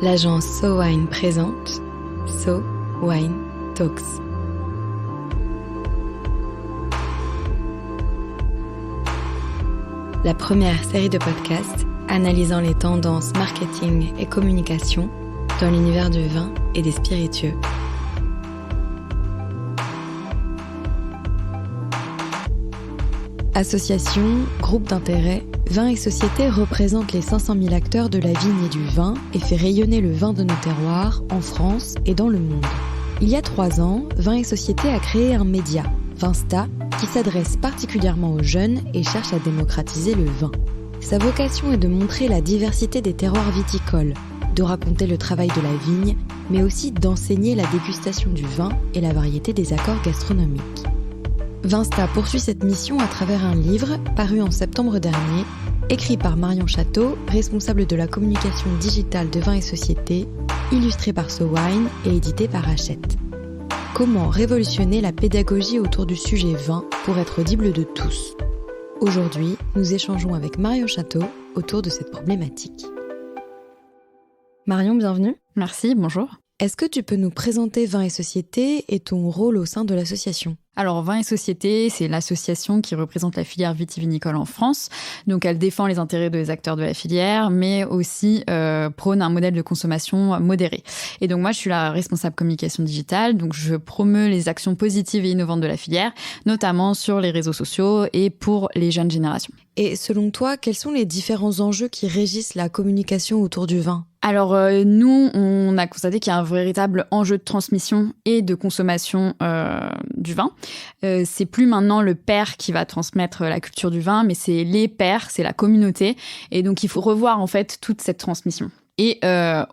l'agence So Wine présente So Wine Talks. La première série de podcasts analysant les tendances marketing et communication dans l'univers du vin et des spiritueux. Associations, groupes d'intérêt, Vins et Sociétés représente les 500 000 acteurs de la vigne et du vin et fait rayonner le vin de nos terroirs en France et dans le monde. Il y a 3 ans, Vins et Sociétés a créé un média, Vinsta, qui s'adresse particulièrement aux jeunes et cherche à démocratiser le vin. Sa vocation est de montrer la diversité des terroirs viticoles, de raconter le travail de la vigne, mais aussi d'enseigner la dégustation du vin et la variété des accords gastronomiques. Vinsta poursuit cette mission à travers un livre paru en septembre dernier, écrit par Marion Château, responsable de la communication digitale de Vins et Sociétés, illustré par So Wine et édité par Hachette. Comment révolutionner la pédagogie autour du sujet vin pour être audible de tous ? Aujourd'hui, nous échangeons avec Marion Château autour de cette problématique. Marion, bienvenue. Merci, bonjour. Est-ce que tu peux nous présenter Vins et Sociétés et ton rôle au sein de l'association ? Alors, Vins et Sociétés, c'est l'association qui représente la filière vitivinicole en France. Donc, elle défend les intérêts des acteurs de la filière, mais aussi prône un modèle de consommation modéré. Et donc, moi, je suis la responsable communication digitale. Donc, je promeus les actions positives et innovantes de la filière, notamment sur les réseaux sociaux et pour les jeunes générations. Et selon toi, quels sont les différents enjeux qui régissent la communication autour du vin ? Alors, nous, on a constaté qu'il y a un véritable enjeu de transmission et de consommation du vin. C'est plus maintenant le père qui va transmettre la culture du vin, mais c'est les pères, c'est la communauté. Et donc, il faut revoir en fait toute cette transmission. Et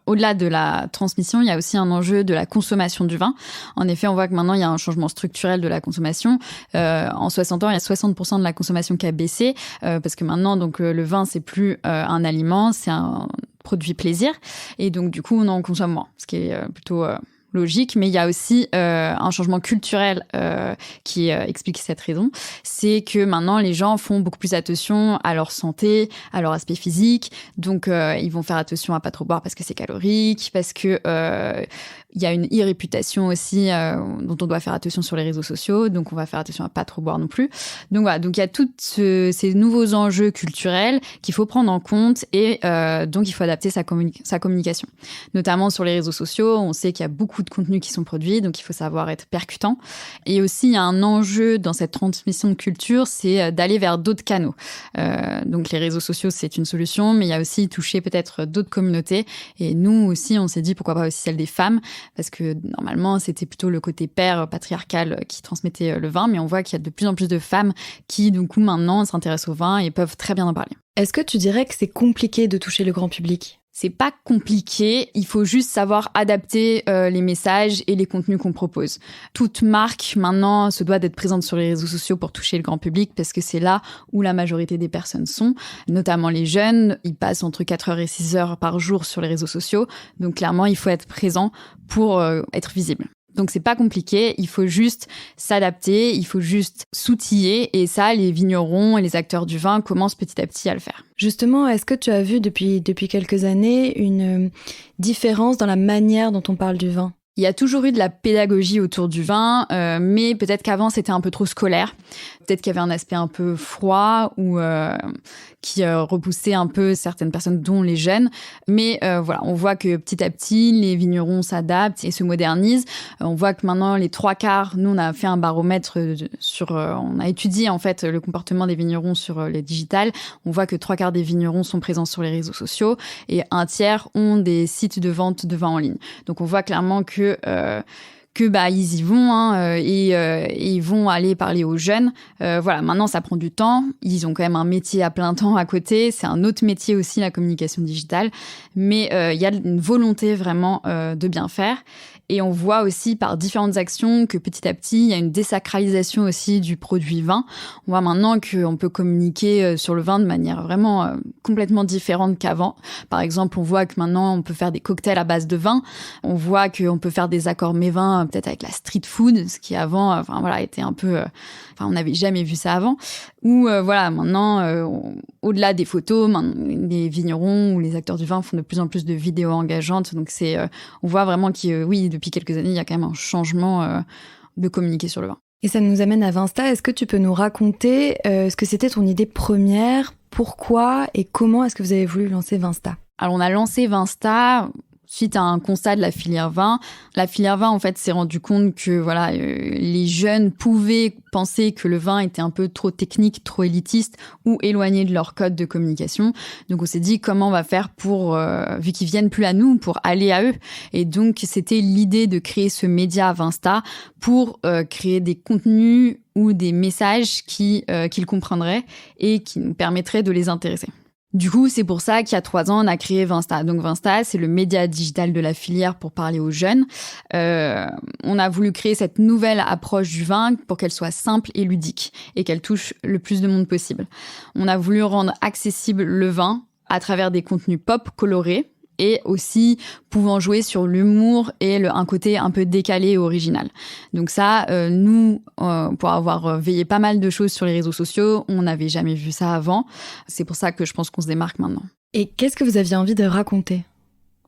au-delà de la transmission, il y a aussi un enjeu de la consommation du vin. En effet, on voit que maintenant, il y a un changement structurel de la consommation. En 60 ans, il y a 60% de la consommation qui a baissé, parce que maintenant, donc, le vin, c'est plus un aliment, c'est un produit plaisir. Et donc, du coup, on en consomme moins, ce qui est plutôt logique, mais il y a aussi un changement culturel qui explique cette raison. C'est que maintenant, les gens font beaucoup plus attention à leur santé, à leur aspect physique. Donc, ils vont faire attention à pas trop boire parce que c'est calorique, parce que il y a une e-réputation aussi dont on doit faire attention sur les réseaux sociaux. Donc, on va faire attention à pas trop boire non plus. Donc, voilà. Donc, il y a tous ces nouveaux enjeux culturels qu'il faut prendre en compte et donc, il faut adapter sa communication. Notamment sur les réseaux sociaux, on sait qu'il y a beaucoup de contenus qui sont produits, donc il faut savoir être percutant. Et aussi, il y a un enjeu dans cette transmission de culture, c'est d'aller vers d'autres canaux. Donc, les réseaux sociaux, c'est une solution, mais il y a aussi toucher peut-être d'autres communautés. Et nous aussi, on s'est dit pourquoi pas aussi celle des femmes, parce que normalement, c'était plutôt le côté père patriarcal qui transmettait le vin, mais on voit qu'il y a de plus en plus de femmes qui, du coup, maintenant s'intéressent au vin et peuvent très bien en parler. Est-ce que tu dirais que c'est compliqué de toucher le grand public ? C'est pas compliqué, il faut juste savoir adapter les messages et les contenus qu'on propose. Toute marque, maintenant, se doit d'être présente sur les réseaux sociaux pour toucher le grand public parce que c'est là où la majorité des personnes sont, notamment les jeunes. Ils passent entre 4 heures et 6 heures par jour sur les réseaux sociaux. Donc, clairement, il faut être présent pour être visible. Donc, c'est pas compliqué, il faut juste s'adapter, il faut juste s'outiller et ça, les vignerons et les acteurs du vin commencent petit à petit à le faire. Justement, est-ce que tu as vu depuis quelques années une différence dans la manière dont on parle du vin ? Il y a toujours eu de la pédagogie autour du vin, mais peut-être qu'avant, c'était un peu trop scolaire. Peut-être qu'il y avait un aspect un peu froid ou qui repoussait un peu certaines personnes, dont les jeunes. Mais voilà, on voit que petit à petit, les vignerons s'adaptent et se modernisent. On voit que maintenant, les 3/4, nous, on a fait un baromètre on a étudié en fait le comportement des vignerons sur les digitales. On voit que 3/4 des vignerons sont présents sur les réseaux sociaux et 1/3 ont des sites de vente de vin en ligne. Donc, on voit clairement que ils y vont et ils vont aller parler aux jeunes. Voilà, maintenant ça prend du temps. Ils ont quand même un métier à plein temps à côté. C'est un autre métier aussi, la communication digitale. Mais il y a une volonté vraiment de bien faire. Et on voit aussi par différentes actions que petit à petit, il y a une désacralisation aussi du produit vin. On voit maintenant qu'on peut communiquer sur le vin de manière vraiment complètement différente qu'avant. Par exemple, on voit que maintenant, on peut faire des cocktails à base de vin. On voit qu'on peut faire des accords mets-vins peut-être avec la street food, ce qui avant, était un peu... on n'avait jamais vu ça avant. Ou maintenant, au-delà des photos, les vignerons ou les acteurs du vin font de plus en plus de vidéos engageantes. Donc on voit vraiment que depuis quelques années, il y a quand même un changement de communiquer sur le vin. Et ça nous amène à Vinsta. Est-ce que tu peux nous raconter ce que c'était ton idée première, pourquoi et comment est-ce que vous avez voulu lancer Vinsta ? Alors on a lancé Vinsta suite à un constat de la filière vin. La filière vin, en fait, s'est rendu compte que les jeunes pouvaient penser que le vin était un peu trop technique, trop élitiste ou éloigné de leur code de communication. Donc on s'est dit comment on va faire pour, vu qu'ils viennent plus à nous, pour aller à eux. Et donc c'était l'idée de créer ce média Vinsta pour créer des contenus ou des messages qu'ils comprendraient et qui nous permettraient de les intéresser. Du coup, c'est pour ça qu'il y a 3 ans, on a créé Vinsta. Donc Vinsta, c'est le média digital de la filière pour parler aux jeunes. On a voulu créer cette nouvelle approche du vin pour qu'elle soit simple et ludique et qu'elle touche le plus de monde possible. On a voulu rendre accessible le vin à travers des contenus pop colorés et aussi pouvant jouer sur l'humour et un côté un peu décalé et original. Donc ça, nous, pour avoir veillé pas mal de choses sur les réseaux sociaux, on n'avait jamais vu ça avant. C'est pour ça que je pense qu'on se démarque maintenant. Et qu'est-ce que vous aviez envie de raconter ?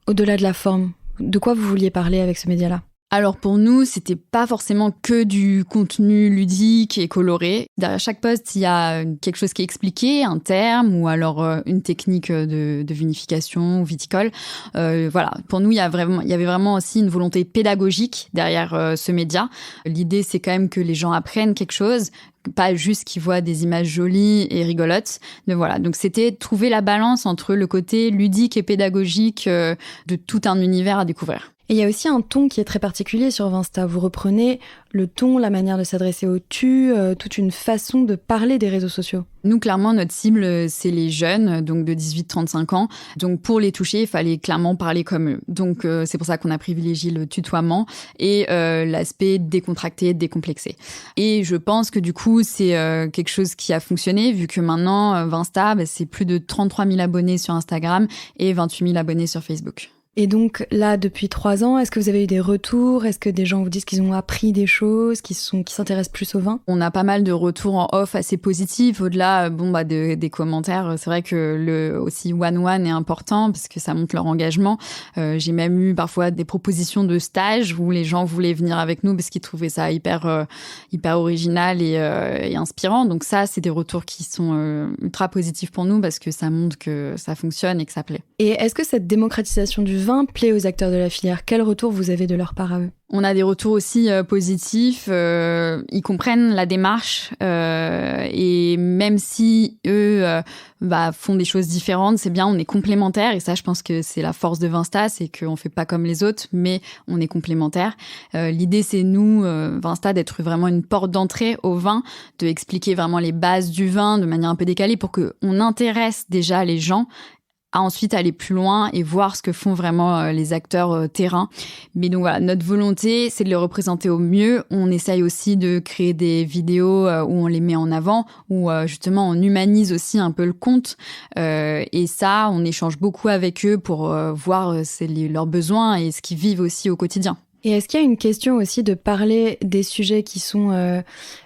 Au-delà de la forme, de quoi vous vouliez parler avec ce média-là ? Alors pour nous, c'était pas forcément que du contenu ludique et coloré. Derrière chaque post, il y a quelque chose qui est expliqué, un terme ou alors une technique de vinification ou viticole. Pour nous, il y avait vraiment aussi une volonté pédagogique derrière ce média. L'idée, c'est quand même que les gens apprennent quelque chose, pas juste qu'ils voient des images jolies et rigolotes. Donc c'était trouver la balance entre le côté ludique et pédagogique de tout un univers à découvrir. Et il y a aussi un ton qui est très particulier sur Vinsta. Vous reprenez le ton, la manière de s'adresser au tu, toute une façon de parler des réseaux sociaux. Nous, clairement, notre cible, c'est les jeunes, donc de 18-35 ans. Donc, pour les toucher, il fallait clairement parler comme eux. Donc, c'est pour ça qu'on a privilégié le tutoiement et l'aspect décontracté, décomplexé. Et je pense que du coup, c'est quelque chose qui a fonctionné, vu que maintenant, Vinsta, c'est plus de 33 000 abonnés sur Instagram et 28 000 abonnés sur Facebook. Et donc là, depuis 3 ans, est-ce que vous avez eu des retours ? Est-ce que des gens vous disent qu'ils ont appris des choses, qui s'intéressent plus au vin ? On a pas mal de retours en off assez positifs. Au-delà des commentaires, c'est vrai que aussi one-one est important parce que ça montre leur engagement. J'ai même eu parfois des propositions de stage où les gens voulaient venir avec nous parce qu'ils trouvaient ça hyper original et inspirant. Donc ça, c'est des retours qui sont ultra positifs pour nous parce que ça montre que ça fonctionne et que ça plaît. Et est-ce que cette démocratisation du vin plaît aux acteurs de la filière ? Quel retour vous avez de leur part à eux ? On a des retours aussi positifs. Ils comprennent la démarche et même si eux font des choses différentes, c'est bien, on est complémentaires. Et ça, je pense que c'est la force de Vinsta, c'est qu'on fait pas comme les autres, mais on est complémentaires. L'idée, c'est nous, Vinsta, d'être vraiment une porte d'entrée au vin, de expliquer vraiment les bases du vin de manière un peu décalée pour qu'on intéresse déjà les gens à ensuite aller plus loin et voir ce que font vraiment les acteurs terrain. Mais donc voilà, notre volonté, c'est de les représenter au mieux. On essaye aussi de créer des vidéos où on les met en avant, où justement on humanise aussi un peu le compte. Et ça, on échange beaucoup avec eux pour voir leurs besoins et ce qu'ils vivent aussi au quotidien. Et est-ce qu'il y a une question aussi de parler des sujets qui sont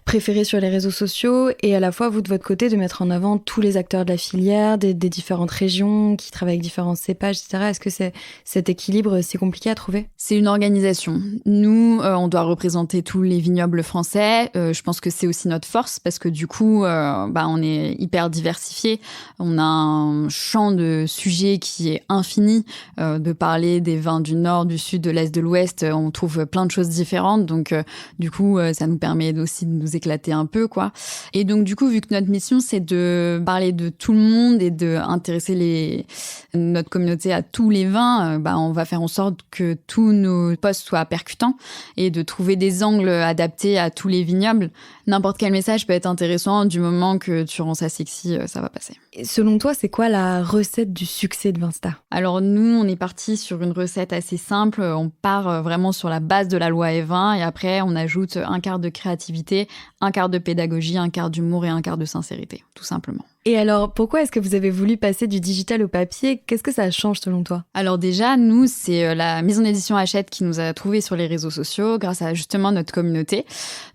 préférés sur les réseaux sociaux et à la fois, vous, de votre côté, de mettre en avant tous les acteurs de la filière, des différentes régions qui travaillent avec différents cépages, etc. Est-ce que cet équilibre, c'est compliqué à trouver ? C'est une organisation. Nous, on doit représenter tous les vignobles français. Je pense que c'est aussi notre force parce que du coup, on est hyper diversifié. On a un champ de sujets qui est infini. De parler des vins du Nord, du Sud, de l'Est, de l'Ouest, on trouve plein de choses différentes. Donc, du coup, ça nous permet aussi de nous éclater un peu, quoi. Et donc, du coup, vu que notre mission, c'est de parler de tout le monde et de intéresser notre communauté à tous les vins, on va faire en sorte que tous nos posts soient percutants et de trouver des angles adaptés à tous les vignobles. N'importe quel message peut être intéressant du moment que tu rends ça sexy, ça va passer. Et selon toi, c'est quoi la recette du succès de Vinsta ? Alors nous, on est parti sur une recette assez simple. On part vraiment sur la base de la loi E20 et après, on ajoute un quart de créativité, un quart de pédagogie, un quart d'humour et un quart de sincérité, tout simplement. Et alors, pourquoi est-ce que vous avez voulu passer du digital au papier ? Qu'est-ce que ça change selon toi ? Alors déjà, nous, c'est la maison d'édition Hachette qui nous a trouvés sur les réseaux sociaux grâce à justement notre communauté.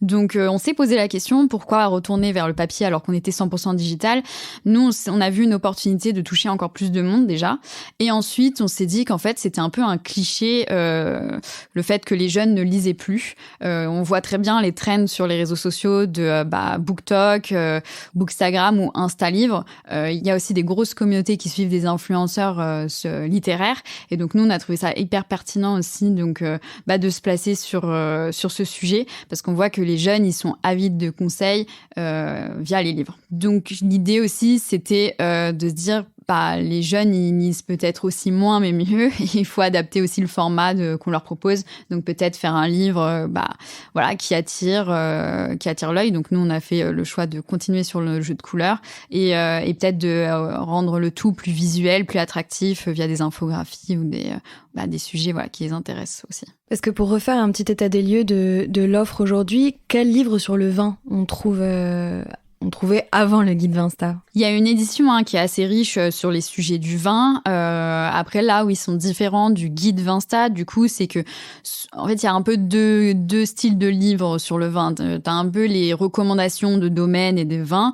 Donc, on s'est posé la question, pourquoi retourner vers le papier alors qu'on était 100% digital ? Nous, on a vu une opportunité de toucher encore plus de monde déjà. Et ensuite, on s'est dit qu'en fait, c'était un peu un cliché, le fait que les jeunes ne lisaient plus. On voit très bien les trends sur les réseaux sociaux de BookTok, Bookstagram ou Instagram. Il y a aussi des grosses communautés qui suivent des influenceurs littéraires. Et donc, nous, on a trouvé ça hyper pertinent aussi donc, de se placer sur ce sujet parce qu'on voit que les jeunes, ils sont avides de conseils via les livres. Donc, l'idée aussi, c'était de se dire les jeunes, ils lisent peut-être aussi moins, mais mieux. Il faut adapter aussi le format qu'on leur propose. Donc, peut-être faire un livre qui attire l'œil. Donc, nous, on a fait le choix de continuer sur le jeu de couleurs et peut-être de rendre le tout plus visuel, plus attractif via des infographies ou des sujets qui les intéressent aussi. Parce que pour refaire un petit état des lieux de l'offre aujourd'hui, quel livre sur le vin on trouvait avant le guide Vinsta? Il y a une édition qui est assez riche sur les sujets du vin. Après, là où ils sont différents du guide Vinsta, du coup, c'est que en fait, il y a un peu deux styles de livres sur le vin. T'as un peu les recommandations de domaines et de vins,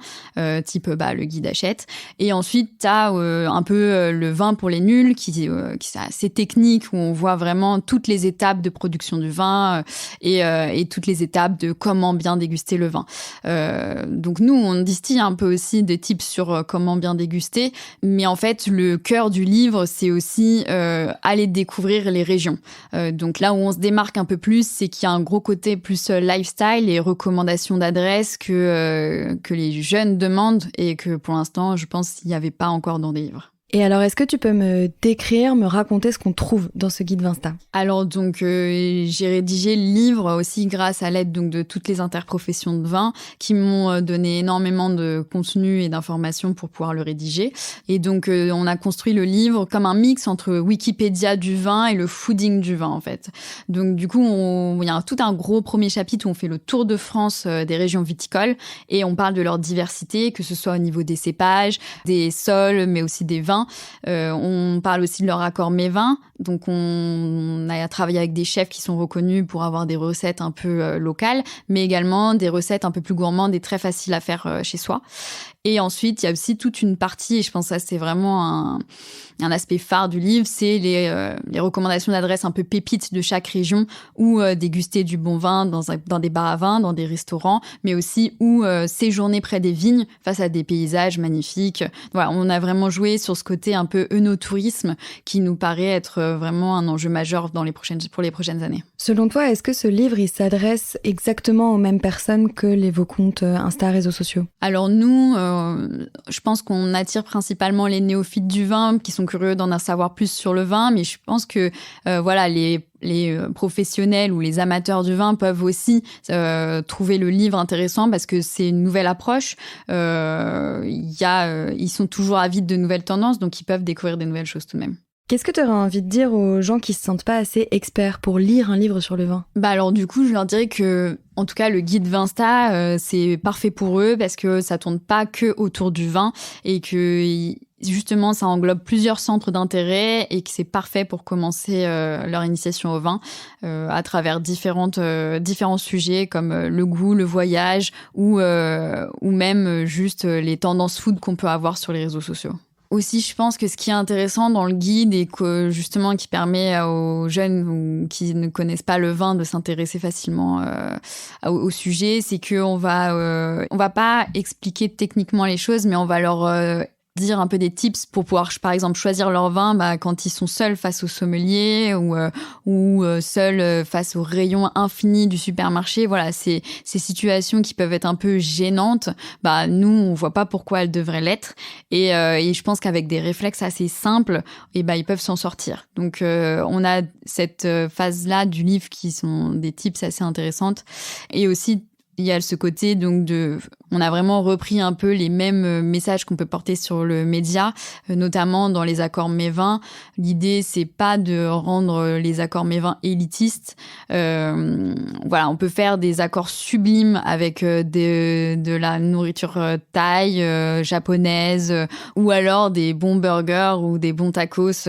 type le guide Hachette. Et ensuite, t'as un peu le vin pour les nuls, qui est assez technique, où on voit vraiment toutes les étapes de production du vin et toutes les étapes de comment bien déguster le vin. Donc nous, on distille un peu aussi des tips sur comment bien déguster, mais en fait, le cœur du livre, c'est aussi aller découvrir les régions. Donc là où on se démarque un peu plus, c'est qu'il y a un gros côté plus lifestyle et recommandations d'adresses que les jeunes demandent et que pour l'instant, je pense qu'il n'y avait pas encore dans des livres. Et alors, est-ce que tu peux me raconter ce qu'on trouve dans ce guide Vinsta ? Alors, donc, j'ai rédigé le livre aussi grâce à l'aide donc, de toutes les interprofessions de vin qui m'ont donné énormément de contenu et d'informations pour pouvoir le rédiger. Et donc, on a construit le livre comme un mix entre Wikipédia du vin et le fooding du vin, en fait. Donc, du coup, il y a tout un gros premier chapitre où on fait le tour de France des régions viticoles et on parle de leur diversité, que ce soit au niveau des cépages, des sols, mais aussi des vins. On parle aussi de leur accord mets-vins. Donc, on a travaillé avec des chefs qui sont reconnus pour avoir des recettes un peu locales, mais également des recettes un peu plus gourmandes et très faciles à faire chez soi. Et ensuite, il y a aussi toute une partie, et je pense que ça, c'est vraiment un aspect phare du livre, c'est les recommandations d'adresses un peu pépites de chaque région où déguster du bon vin dans des bars à vin, dans des restaurants, mais aussi où séjourner près des vignes face à des paysages magnifiques. Voilà, on a vraiment joué sur ce côté un peu œnotourisme qui nous paraît être vraiment un enjeu majeur pour les prochaines années. Selon toi, est-ce que ce livre, il s'adresse exactement aux mêmes personnes que vos comptes Insta, réseaux sociaux ? Alors nous, je pense qu'on attire principalement les néophytes du vin qui sont curieux d'en savoir plus sur le vin, mais je pense que les professionnels ou les amateurs du vin peuvent aussi trouver le livre intéressant parce que c'est une nouvelle approche. Ils sont toujours avides de nouvelles tendances, donc ils peuvent découvrir des nouvelles choses tout de même. Qu'est-ce que tu aurais envie de dire aux gens qui se sentent pas assez experts pour lire un livre sur le vin ? Alors du coup, je leur dirais que, en tout cas, le guide Vinsta, c'est parfait pour eux parce que ça tourne pas que autour du vin et que justement, ça englobe plusieurs centres d'intérêt et que c'est parfait pour commencer leur initiation au vin à travers différents sujets comme le goût, le voyage ou même juste les tendances food qu'on peut avoir sur les réseaux sociaux. Aussi, je pense que ce qui est intéressant dans le guide et que justement qui permet aux jeunes qui ne connaissent pas le vin de s'intéresser facilement au sujet, c'est qu'on va pas expliquer techniquement les choses, mais on va leur dire un peu des tips pour pouvoir, par exemple, choisir leur vin quand ils sont seuls face au sommelier ou seuls face au rayon infini du supermarché. Voilà, ces situations qui peuvent être un peu gênantes, nous, on voit pas pourquoi elles devraient l'être. Et je pense qu'avec des réflexes assez simples, ils peuvent s'en sortir. Donc, on a cette phase-là du livre qui sont des tips assez intéressantes. Et aussi, il y a ce côté donc de On a vraiment repris un peu les mêmes messages qu'on peut porter sur le média, notamment dans les accords Mets-Vins. L'idée, c'est pas de rendre les accords Mets-Vins élitistes. On peut faire des accords sublimes avec de la nourriture thaï, japonaise, ou alors des bons burgers ou des bons tacos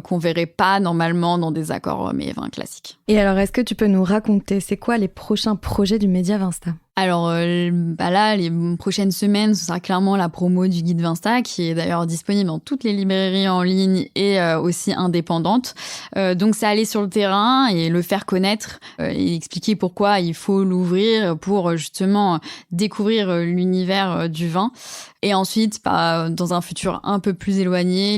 qu'on verrait pas normalement dans des accords Mets-Vins classiques. Et alors, est-ce que tu peux nous raconter, c'est quoi les prochains projets du média Vinsta ? Alors là, les prochaines semaines, ce sera clairement la promo du guide Vinsta, qui est d'ailleurs disponible dans toutes les librairies en ligne et aussi indépendantes. Donc c'est aller sur le terrain et le faire connaître et expliquer pourquoi il faut l'ouvrir pour justement découvrir l'univers du vin. Et ensuite, dans un futur un peu plus éloigné,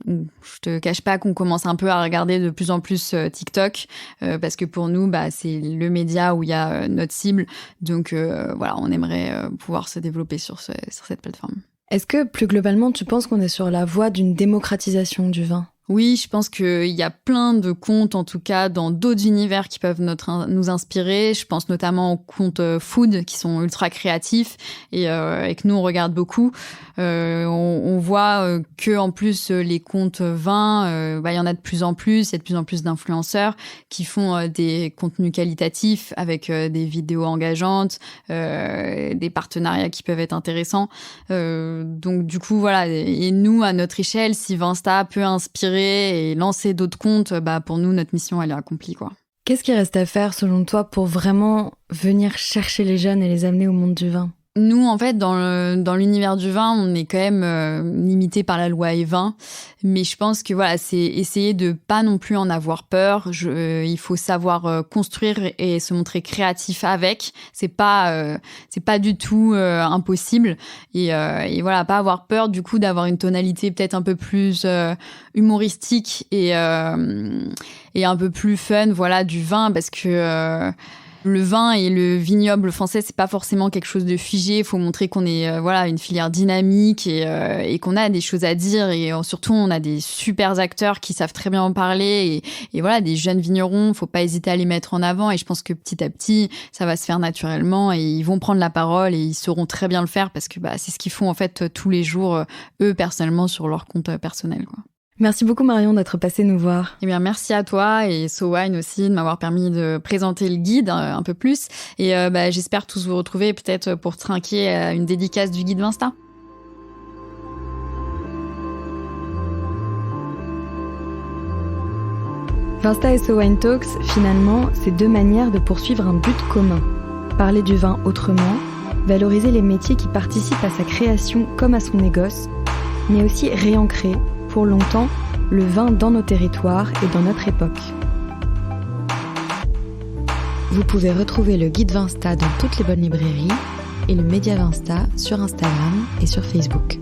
je te cache pas qu'on commence un peu à regarder de plus en plus TikTok, parce que pour nous, c'est le média où il y a notre cible. Donc on aimerait pouvoir se développer sur cette plateforme. Est-ce que plus globalement, tu penses qu'on est sur la voie d'une démocratisation du vin ? Oui, je pense qu'il y a plein de comptes, en tout cas, dans d'autres univers qui peuvent nous inspirer. Je pense notamment aux comptes food qui sont ultra créatifs et que nous, on regarde beaucoup. On voit que en plus, les comptes vins, il y en a de plus en plus. Il y a de plus en plus d'influenceurs qui font des contenus qualitatifs avec des vidéos engageantes, des partenariats qui peuvent être intéressants. Donc, du coup, voilà. Et nous, à notre échelle, si Vinsta peut inspirer et lancer d'autres comptes, pour nous, notre mission, elle est accomplie, quoi. Qu'est-ce qui reste à faire, selon toi, pour vraiment venir chercher les jeunes et les amener au monde du vin ? Nous, en fait, dans l'univers du vin, on est quand même limité par la loi E20. Mais je pense que c'est essayer de pas non plus en avoir peur. Il faut savoir construire et se montrer créatif avec. C'est pas du tout impossible. Et pas avoir peur du coup d'avoir une tonalité peut-être un peu plus humoristique et un peu plus fun, du vin, parce que le vin et le vignoble français, c'est pas forcément quelque chose de figé. Il faut montrer qu'on est une filière dynamique et qu'on a des choses à dire. Et surtout, on a des super acteurs qui savent très bien en parler. Et des jeunes vignerons, faut pas hésiter à les mettre en avant. Et je pense que petit à petit, ça va se faire naturellement. Et ils vont prendre la parole et ils sauront très bien le faire parce que c'est ce qu'ils font en fait tous les jours, eux, personnellement, sur leur compte personnel, quoi. Merci beaucoup Marion d'être passée nous voir. Eh bien, merci à toi et SoWine aussi de m'avoir permis de présenter le guide un peu plus. Et j'espère tous vous retrouver peut-être pour trinquer à une dédicace du guide Vinsta. Vinsta et SoWine Talks, finalement, c'est deux manières de poursuivre un but commun. Parler du vin autrement, valoriser les métiers qui participent à sa création comme à son négoce, mais aussi réancrer pour longtemps le vin dans nos territoires et dans notre époque. Vous pouvez retrouver le guide Vinsta dans toutes les bonnes librairies et le média Vinsta sur Instagram et sur Facebook.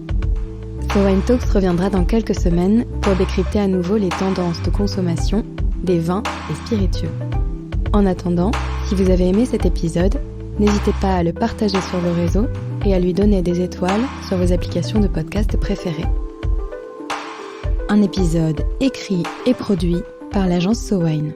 SoWine Talks reviendra dans quelques semaines pour décrypter à nouveau les tendances de consommation des vins et spiritueux. En attendant, si vous avez aimé cet épisode, n'hésitez pas à le partager sur vos réseaux et à lui donner des étoiles sur vos applications de podcast préférées. Un épisode écrit et produit par l'agence SoWine.